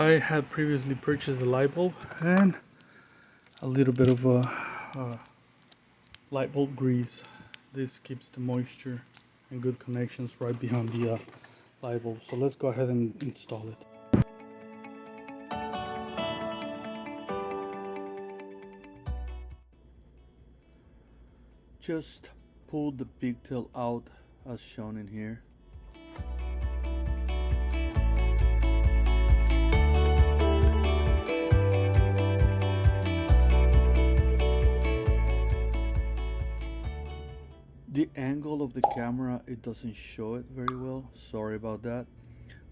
I had previously purchased the light bulb and a little bit of light bulb grease. This keeps the moisture and good connections right behind the light bulb. So let's go ahead and install it. Just pull the pigtail out as shown in here. The angle of the camera, it doesn't show it very well, sorry about that,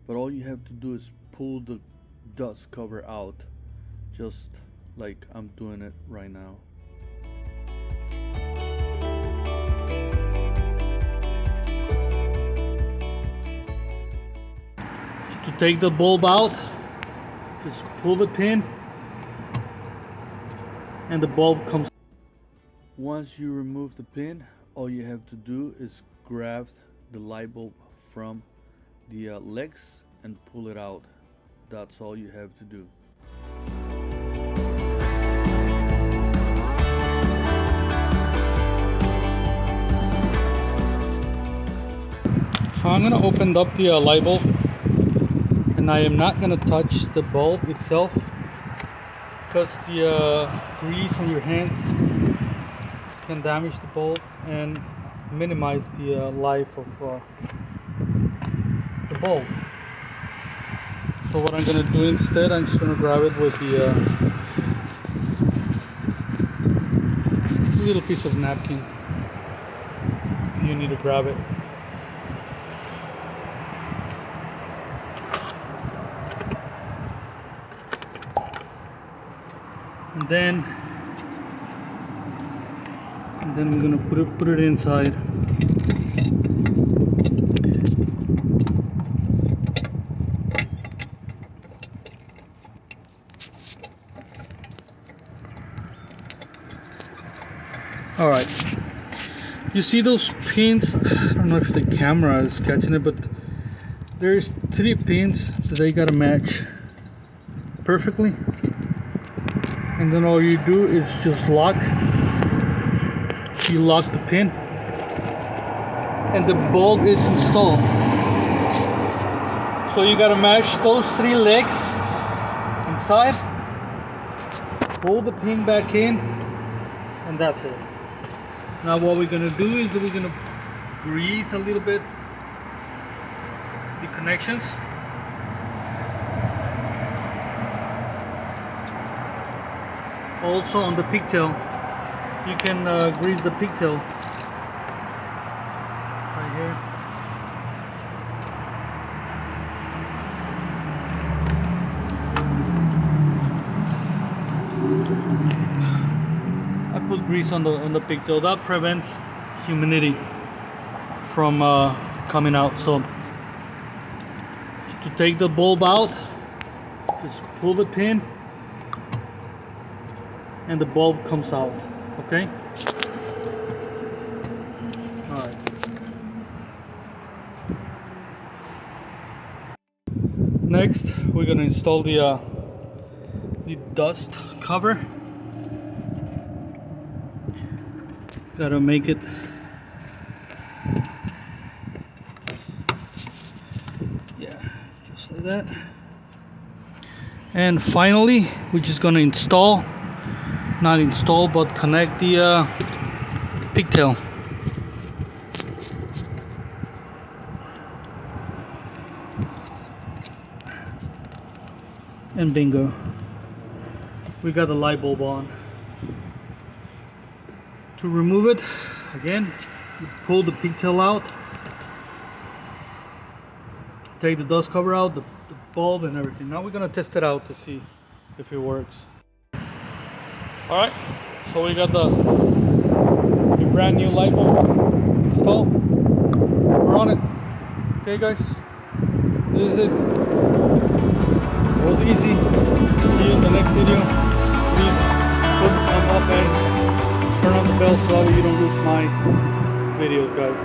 but all you have to do is pull the dust cover out, just like I'm doing it right now. To take the bulb out, just pull the pin and the bulb comes. Once you remove the pin, all you have to do is grab the light bulb from the legs and pull it out. That's all you have to do. So I'm going to open up the light bulb, and I am not going to touch the bulb itself because the grease on your hands can damage the bulb and minimize the life of the bulb. So what I'm going to do instead, I'm just going to grab it with the little piece of napkin if you need to grab it. And then we're gonna put it inside. All right. You see those pins? I don't know if the camera is catching it, but there's 3 pins that they gotta match perfectly. And then all you do is just lock. You lock the pin and the bulb is installed. So you gotta match those 3 legs inside, pull the pin back in, and that's it. Now what we're gonna do is we're gonna grease a little bit the connections. Also on the pigtail, you can grease the pigtail right here. I put grease on the pigtail. That prevents humidity from coming out. So to take the bulb out, just pull the pin and the bulb comes out. Okay. All right. Next, we're gonna install the dust cover. Gotta make it just like that. And finally, we're just gonna install. Not install, but connect the pigtail. And bingo, we got the light bulb on. To remove it, again, you pull the pigtail out, take the dust cover out, the bulb and everything. Now we're gonna test it out to see if it works. Alright, so we got the brand new light bulb installed. We're on it. Okay guys, this is it. It was easy. See you in the next video. Please put the thumb up and turn on the bell so that you don't lose my videos, guys.